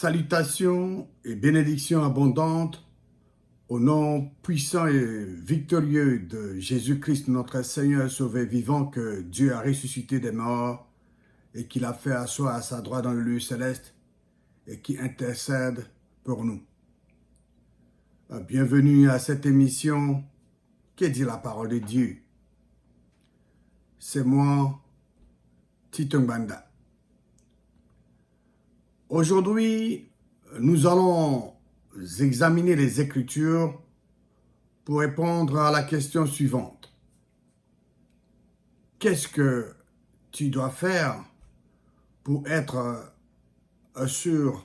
Salutations et bénédictions abondantes au nom puissant et victorieux de Jésus-Christ, notre Seigneur sauvé vivant, que Dieu a ressuscité des morts et qu'il a fait asseoir à sa droite dans le lieu céleste et qui intercède pour nous. Bienvenue à cette émission qui dit la parole de Dieu. C'est moi, Tito Mbanda. Aujourd'hui, nous allons examiner les Écritures pour répondre à la question suivante. Qu'est-ce que tu dois faire pour être sur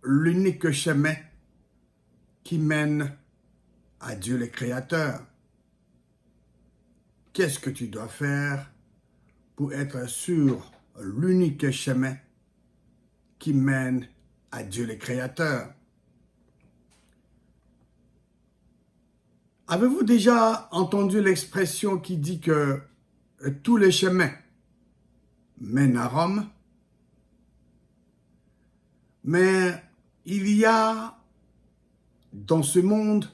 l'unique chemin qui mène à Dieu le Créateur? Qu'est-ce que tu dois faire pour être sur l'unique chemin qui mène à Dieu le Créateur? Avez-vous déjà entendu l'expression qui dit que tous les chemins mènent à Rome? Mais il y a dans ce monde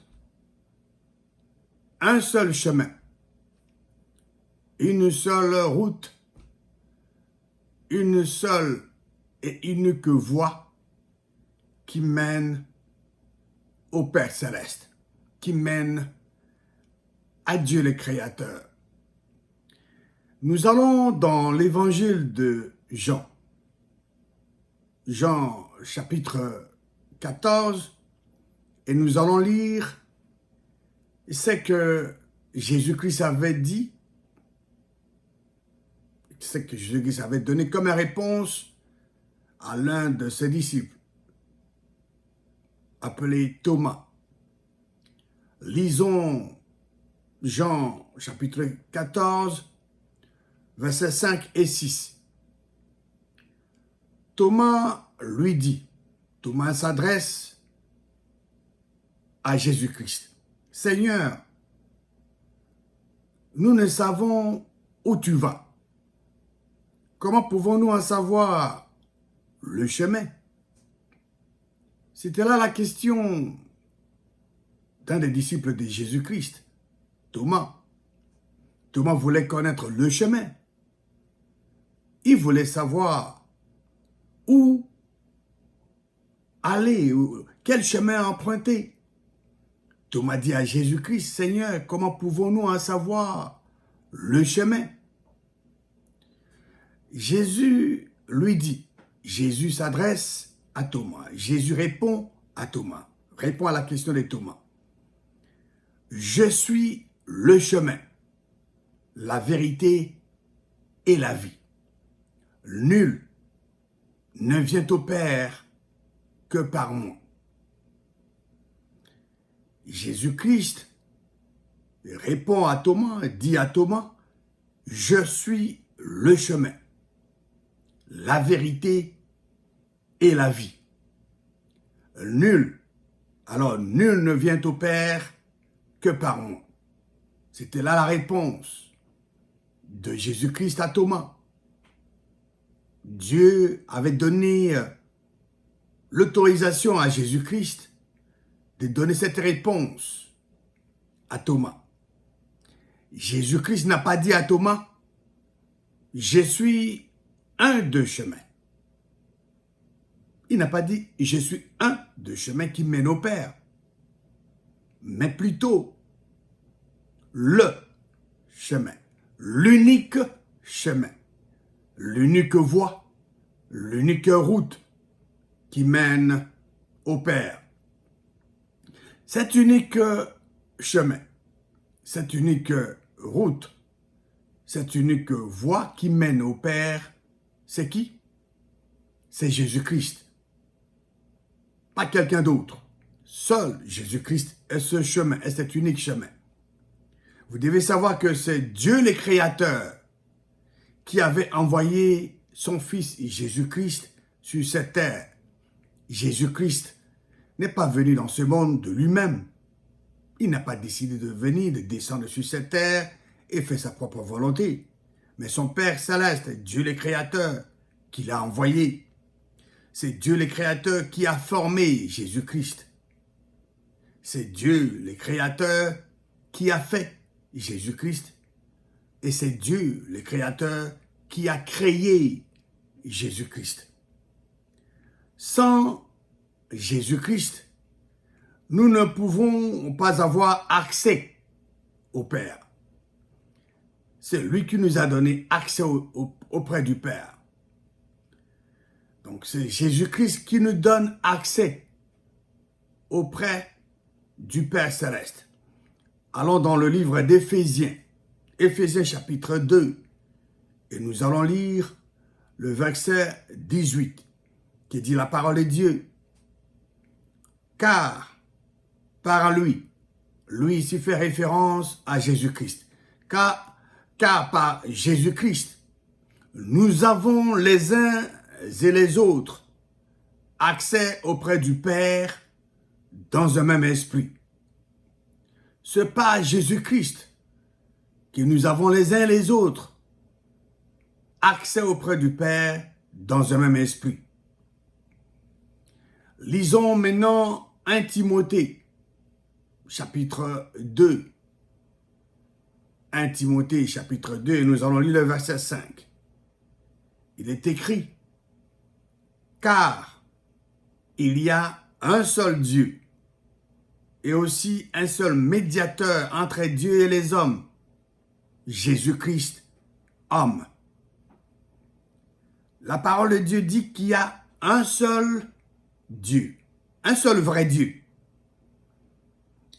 un seul chemin, une seule route, une seule et unique voie qui mène au Père Céleste, qui mène à Dieu le Créateur. Nous allons dans l'évangile de Jean. Jean chapitre 14, et nous allons lire ce que Jésus-Christ avait dit, ce que Jésus-Christ avait donné comme réponse à l'un de ses disciples, appelé Thomas. Lisons Jean chapitre 14, versets 5 et 6. Thomas lui dit, Thomas s'adresse à Jésus-Christ. Seigneur, nous ne savons où tu vas. Comment pouvons-nous en savoir le chemin? C'était là la question d'un des disciples de Jésus-Christ, Thomas. Thomas voulait connaître le chemin. Il voulait savoir où aller, quel chemin emprunter. Thomas dit à Jésus-Christ, Seigneur, comment pouvons-nous en savoir le chemin? Jésus lui dit, Jésus s'adresse à Thomas. Jésus répond à Thomas, répond à la question de Thomas. Je suis le chemin, la vérité et la vie. Nul ne vient au Père que par moi. Jésus-Christ répond à Thomas, dit à Thomas, je suis le chemin, la vérité et la vie. Nul ne vient au Père que par moi. C'était là la réponse de Jésus-Christ à Thomas. Dieu avait donné l'autorisation à Jésus-Christ de donner cette réponse à Thomas. Jésus-Christ n'a pas dit à Thomas, je suis un de chemin. Il n'a pas dit, je suis un de chemin qui mène au Père, mais plutôt le chemin, l'unique chemin, l'unique voie, l'unique route qui mène au Père. Cet unique chemin, cette unique route, cette unique voie qui mène au Père, c'est qui? C'est Jésus-Christ. Pas quelqu'un d'autre. Seul Jésus-Christ est ce chemin, est cet unique chemin. Vous devez savoir que c'est Dieu le Créateur qui avait envoyé son Fils Jésus-Christ sur cette terre. Jésus-Christ n'est pas venu dans ce monde de lui-même. Il n'a pas décidé de venir, de descendre sur cette terre et faire sa propre volonté. Mais son Père céleste, Dieu le Créateur, qui l'a envoyé. C'est Dieu le Créateur qui a formé Jésus-Christ. C'est Dieu le Créateur qui a fait Jésus-Christ. Et c'est Dieu le Créateur qui a créé Jésus-Christ. Sans Jésus-Christ, nous ne pouvons pas avoir accès au Père. C'est lui qui nous a donné accès auprès du Père. Donc c'est Jésus-Christ qui nous donne accès auprès du Père céleste. Allons dans le livre d'Éphésiens, Éphésiens chapitre 2, et nous allons lire le verset 18, qui dit la parole de Dieu. Car par lui ici fait référence à Jésus-Christ, car par Jésus-Christ, nous avons les uns et les autres accès auprès du Père dans un même esprit. C'est par Jésus-Christ que nous avons les uns et les autres accès auprès du Père dans un même esprit. Lisons maintenant 1 Timothée, chapitre 2. 1 Timothée, chapitre 2, et nous allons lire le verset 5. Il est écrit, « Car il y a un seul Dieu, et aussi un seul médiateur entre Dieu et les hommes, Jésus-Christ, homme. » La parole de Dieu dit qu'il y a un seul Dieu, un seul vrai Dieu,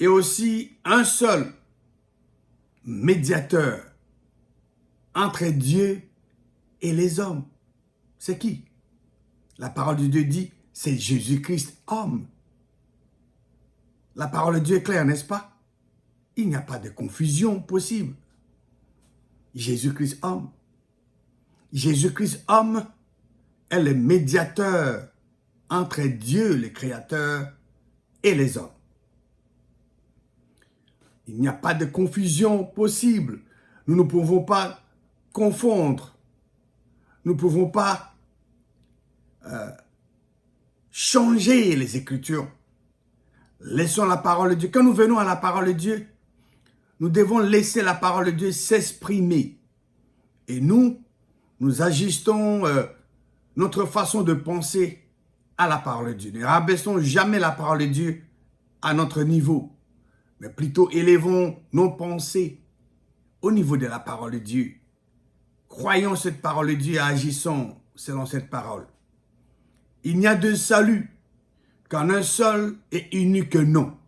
et aussi un seul médiateur entre Dieu et les hommes. C'est qui? La parole de Dieu dit, c'est Jésus-Christ, homme. La parole de Dieu est claire, n'est-ce pas? Il n'y a pas de confusion possible. Jésus-Christ, homme. Jésus-Christ, homme, est le médiateur entre Dieu, le Créateur, et les hommes. Il n'y a pas de confusion possible. Nous ne pouvons pas confondre. Nous ne pouvons pas changer les Écritures. Laissons la parole de Dieu. Quand nous venons à la parole de Dieu, nous devons laisser la parole de Dieu s'exprimer. Et nous ajustons notre façon de penser à la parole de Dieu. Ne rabaissons jamais la parole de Dieu à notre niveau, mais plutôt élevons nos pensées au niveau de la parole de Dieu. Croyons cette parole de Dieu et agissons selon cette parole. Il n'y a de salut qu'en un seul et unique nom,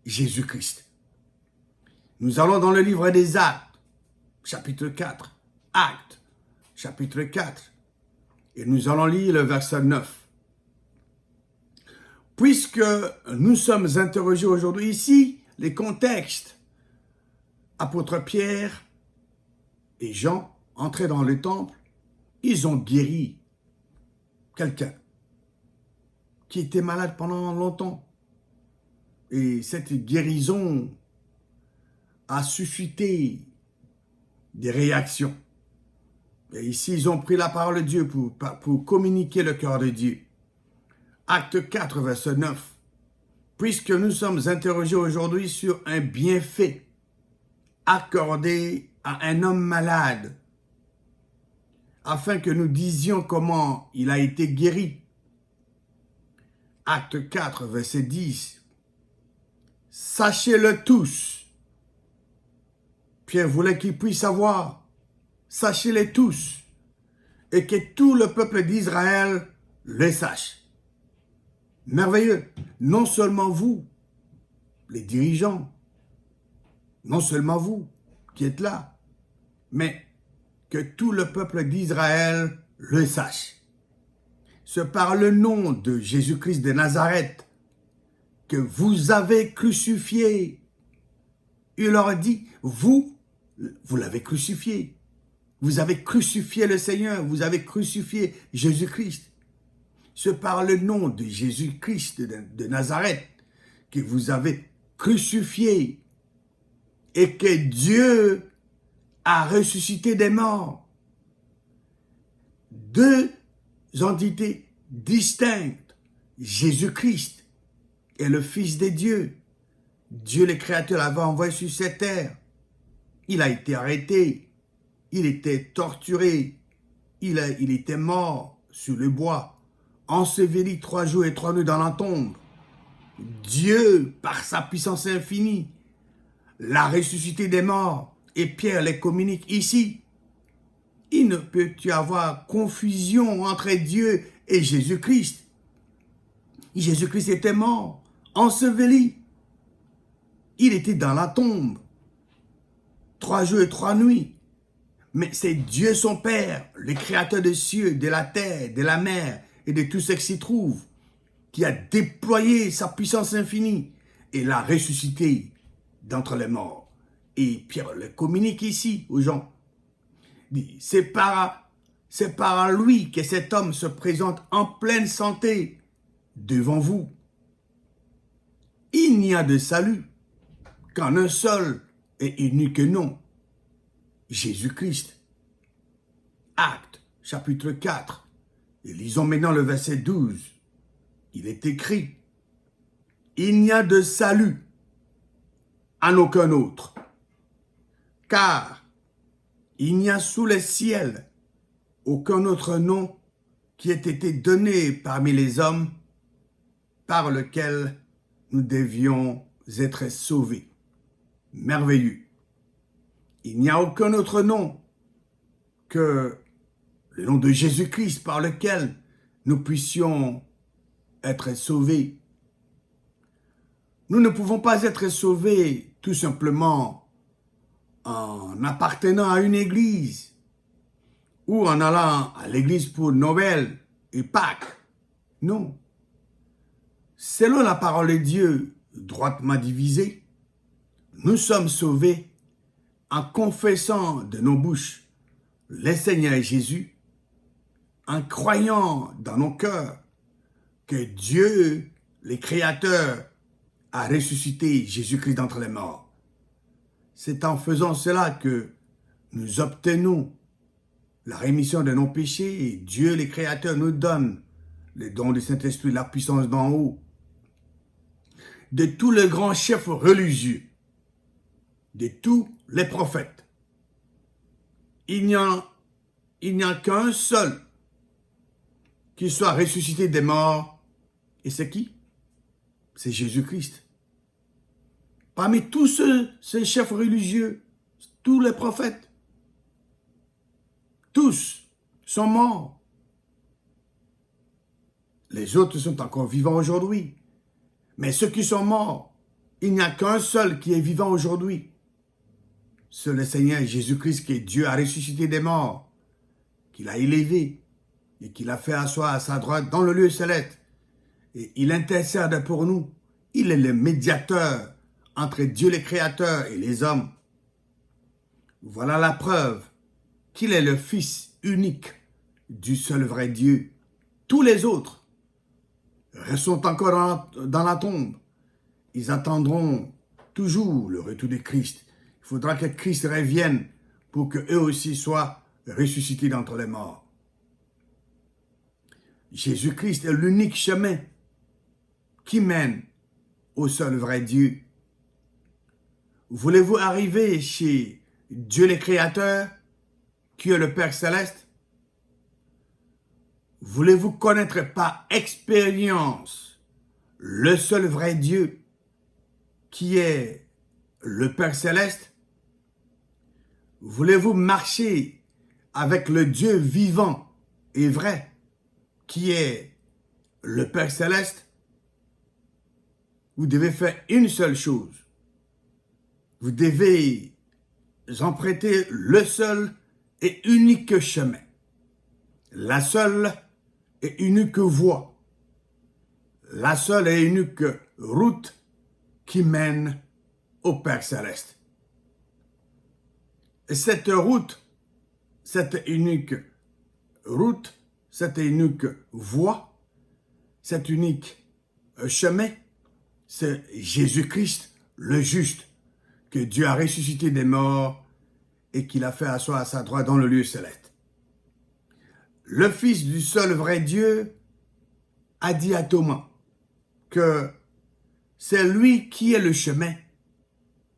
Jésus-Christ. Nous allons dans le livre des Actes, chapitre 4, Actes, chapitre 4, et nous allons lire le verset 9. Puisque nous sommes interrogés aujourd'hui ici, les contextes, apôtre Pierre et Jean entraient dans le temple, ils ont guéri quelqu'un qui était malade pendant longtemps. Et cette guérison a suscité des réactions. Et ici, ils ont pris la parole de Dieu pour communiquer le cœur de Dieu. Acte 4, verset 9. Puisque nous sommes interrogés aujourd'hui sur un bienfait accordé à un homme malade, afin que nous disions comment il a été guéri. Acte 4, verset 10. Sachez-le tous. Pierre voulait qu'ils puissent savoir. Sachez-le tous. Et que tout le peuple d'Israël le sache. Merveilleux. Non seulement vous, les dirigeants, non seulement vous qui êtes là, mais que tout le peuple d'Israël le sache. C'est par le nom de Jésus-Christ de Nazareth que vous avez crucifié. Il leur dit, vous l'avez crucifié. Vous avez crucifié le Seigneur, vous avez crucifié Jésus-Christ. C'est par le nom de Jésus-Christ de Nazareth que vous avez crucifié et que Dieu a ressuscité des morts. Deux entités distincte. Jésus-Christ est le Fils de Dieu. Dieu le Créateur l'avait envoyé sur cette terre. Il a été arrêté. Il était torturé. Il était mort sur le bois. Enseveli 3 jours et 3 nuits dans la tombe. Dieu, par sa puissance infinie, l'a ressuscité des morts. Et Pierre les communique ici. Il ne peut y avoir confusion entre Dieu et Jésus-Christ. Jésus-Christ était mort, enseveli. Il était dans la tombe. 3 jours et 3 nuits. Mais c'est Dieu son Père, le Créateur des cieux, de la terre, de la mer et de tout ce qui s'y trouve, qui a déployé sa puissance infinie et l'a ressuscité d'entre les morts. Et Pierre le communique ici aux gens. C'est par lui que cet homme se présente en pleine santé devant vous. Il n'y a de salut qu'en un seul et unique nom, Jésus-Christ. Actes, chapitre 4. Et lisons maintenant le verset 12. Il est écrit, « Il n'y a de salut en aucun autre, car il n'y a sous les ciels aucun autre nom qui ait été donné parmi les hommes par lequel nous devions être sauvés. » Merveilleux. Il n'y a aucun autre nom que le nom de Jésus-Christ par lequel nous puissions être sauvés. Nous ne pouvons pas être sauvés tout simplement en appartenant à une église ou en allant à l'église pour Noël et Pâques. Non. Selon la parole de Dieu, droitement divisée, nous sommes sauvés en confessant de nos bouches le Seigneur Jésus, en croyant dans nos cœurs que Dieu, le Créateur, a ressuscité Jésus-Christ d'entre les morts. C'est en faisant cela que nous obtenons la rémission de nos péchés et Dieu, le Créateur, nous donne le don du Saint-Esprit, la puissance d'en haut. De tous les grands chefs religieux, de tous les prophètes, il n'y a qu'un seul qui soit ressuscité des morts. Et c'est qui? C'est Jésus-Christ. Parmi tous ces chefs religieux, tous les prophètes, tous sont morts. Les autres sont encore vivants aujourd'hui. Mais ceux qui sont morts, il n'y a qu'un seul qui est vivant aujourd'hui. C'est le Seigneur Jésus-Christ que Dieu a ressuscité des morts, qu'il a élevé et qu'il a fait asseoir à sa droite dans le lieu céleste. Et il intercède pour nous. Il est le médiateur entre Dieu le Créateur et les hommes. Voilà la preuve qu'il est le Fils unique du seul vrai Dieu. Tous les autres sont encore dans la tombe. Ils attendront toujours le retour de Christ. Il faudra que Christ revienne pour qu'eux aussi soient ressuscités d'entre les morts. Jésus-Christ est l'unique chemin qui mène au seul vrai Dieu. Voulez-vous arriver chez Dieu le Créateur, qui est le Père Céleste? Voulez-vous connaître par expérience le seul vrai Dieu, qui est le Père Céleste? Voulez-vous marcher avec le Dieu vivant et vrai, qui est le Père Céleste? Vous devez faire une seule chose. Vous devez emprunter le seul et unique chemin, la seule et unique voie, la seule et unique route qui mène au Père Céleste. Et cette route, cette unique route, cette unique voie, cet unique chemin, c'est Jésus-Christ, le juste, que Dieu a ressuscité des morts et qu'il a fait asseoir à sa droite dans le lieu céleste. Le Fils du seul vrai Dieu a dit à Thomas que c'est lui qui est le chemin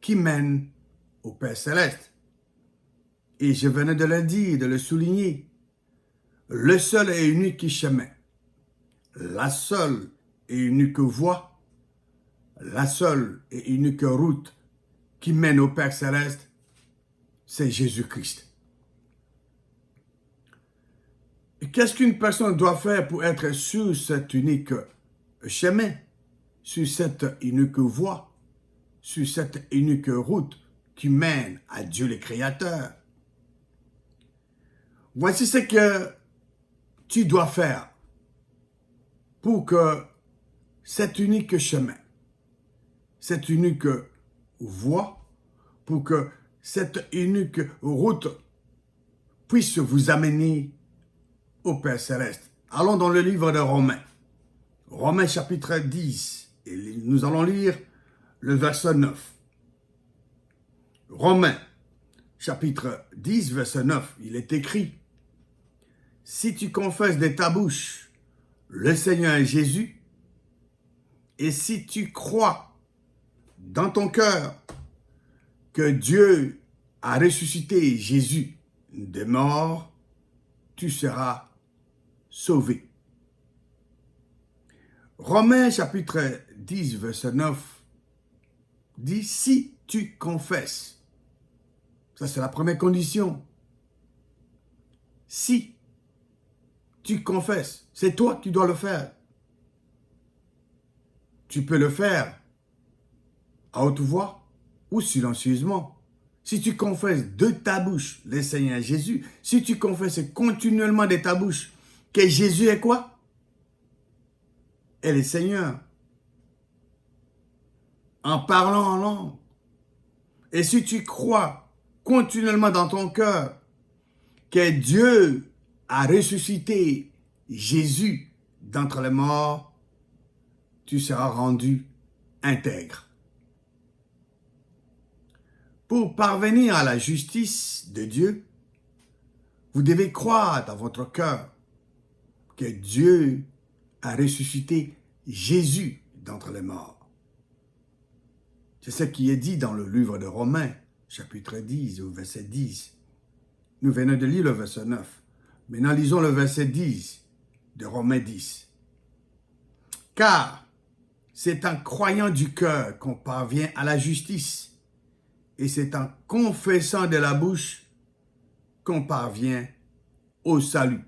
qui mène au Père Céleste. Et je venais de le dire, de le souligner. Le seul et unique chemin, la seule et unique voie, la seule et unique route qui mène au Père Céleste, c'est Jésus-Christ. Et qu'est-ce qu'une personne doit faire pour être sur cet unique chemin, sur cette unique voie, sur cette unique route qui mène à Dieu le Créateur? Voici ce que tu dois faire pour que cet unique chemin, cette unique voie, pour que cette unique route puisse vous amener au Père Céleste. Allons dans le livre de Romains. Romains chapitre 10. Et nous allons lire le verset 9. Romains chapitre 10, verset 9. Il est écrit: si tu confesses de ta bouche le Seigneur est Jésus, et si tu crois dans ton cœur que Dieu a ressuscité Jésus des morts, tu seras sauvé. Romains chapitre 10, verset 9 dit: si tu confesses. Ça, c'est la première condition. Si tu confesses, c'est toi qui dois le faire. Tu peux le faire à haute voix ou silencieusement. Si tu confesses de ta bouche le Seigneur Jésus, si tu confesses continuellement de ta bouche que Jésus est quoi? Est le Seigneur. En parlant en langue. Et si tu crois continuellement dans ton cœur que Dieu a ressuscité Jésus d'entre les morts, tu seras rendu intègre. Pour parvenir à la justice de Dieu, vous devez croire dans votre cœur que Dieu a ressuscité Jésus d'entre les morts. C'est ce qui est dit dans le livre de Romains, chapitre 10, au verset 10. Nous venons de lire le verset 9. Maintenant, lisons le verset 10 de Romains 10. Car c'est en croyant du cœur qu'on parvient à la justice, et c'est en confessant de la bouche qu'on parvient au salut.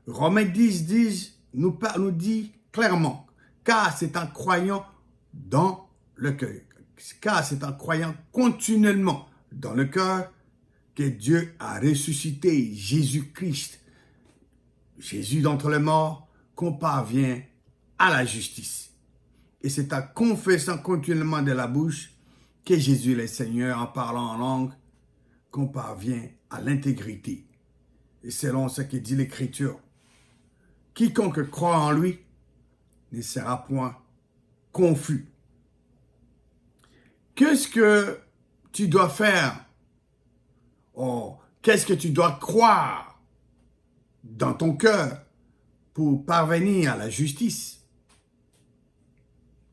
Romains 10 nous dit clairement, car c'est en croyant dans le cœur, car c'est en croyant continuellement dans le cœur que Dieu a ressuscité Jésus-Christ, Jésus d'entre les morts, qu'on parvient à la justice. Et c'est en confessant continuellement de la bouche que Jésus est le Seigneur, en parlant en langue, qu'on parvient à l'intégrité. Et selon ce que dit l'Écriture, quiconque croit en lui ne sera point confus. Qu'est-ce que tu dois faire? Oh, qu'est-ce que tu dois croire dans ton cœur pour parvenir à la justice?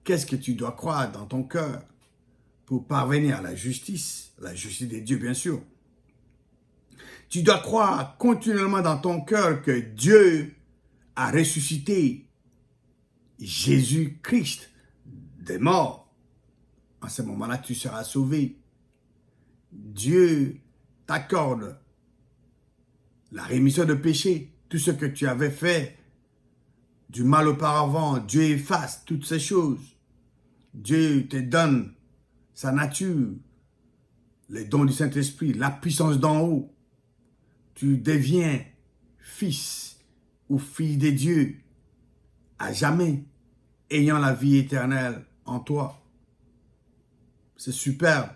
Qu'est-ce que tu dois croire dans ton cœur pour parvenir à la justice de Dieu, bien sûr? Tu dois croire continuellement dans ton cœur que Dieu a ressuscité Jésus-Christ des morts. En ce moment-là, tu seras sauvé. Dieu t'accorde la rémission de péché. Tout ce que tu avais fait du mal auparavant, Dieu efface toutes ces choses. Dieu te donne sa nature, les dons du Saint-Esprit, la puissance d'en haut. Tu deviens fils ou fille de Dieu à jamais, ayant la vie éternelle en toi. C'est superbe.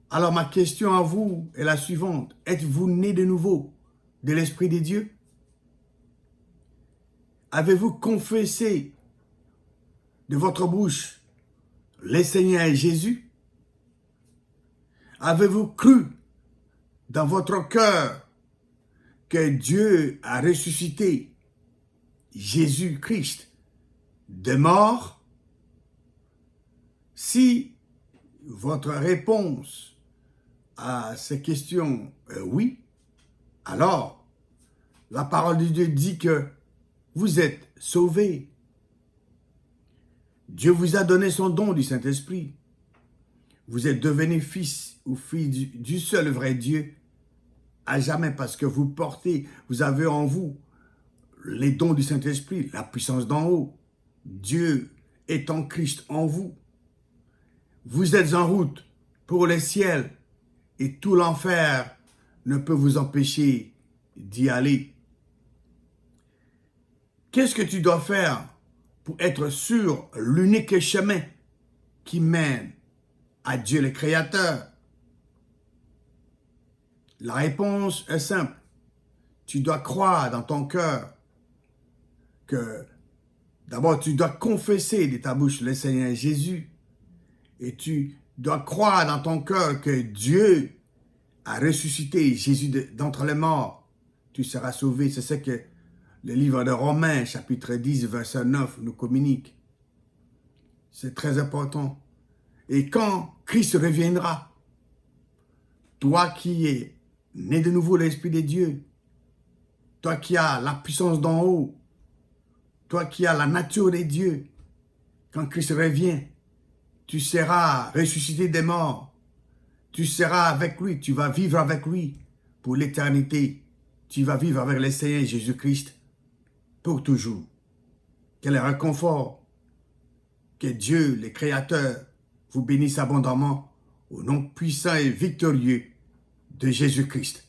Alors ma question à vous est la suivante. Êtes-vous né de nouveau de l'Esprit de Dieu? Avez-vous confessé de votre bouche le Seigneur Jésus? Avez-vous cru dans votre cœur que Dieu a ressuscité Jésus-Christ de mort? Si votre réponse à ces questions est oui, alors la parole de Dieu dit que vous êtes sauvés. Dieu vous a donné son don du Saint-Esprit. Vous êtes devenus fils ou filles du seul vrai Dieu à jamais parce que vous avez en vous les dons du Saint-Esprit, la puissance d'en haut. Dieu est en Christ en vous. Vous êtes en route pour le ciel et tout l'enfer ne peut vous empêcher d'y aller. Qu'est-ce que tu dois faire pour être sur l'unique chemin qui mène à Dieu le Créateur? La réponse est simple. Tu dois croire dans ton cœur que d'abord tu dois confesser de ta bouche le Seigneur Jésus et tu dois croire dans ton cœur que Dieu a ressuscité Jésus d'entre les morts. Tu seras sauvé. C'est ce que le livre de Romains, chapitre 10, verset 9, nous communique. C'est très important. Et quand Christ reviendra, toi qui es né de nouveau de l'Esprit de Dieu, toi qui as la puissance d'en haut, toi qui as la nature de Dieu, quand Christ revient, tu seras ressuscité des morts. Tu seras avec lui, tu vas vivre avec lui pour l'éternité. Tu vas vivre avec le Seigneur Jésus-Christ pour toujours. Quel réconfort! Que Dieu, le Créateur, vous bénisse abondamment au nom puissant et victorieux de Jésus-Christ.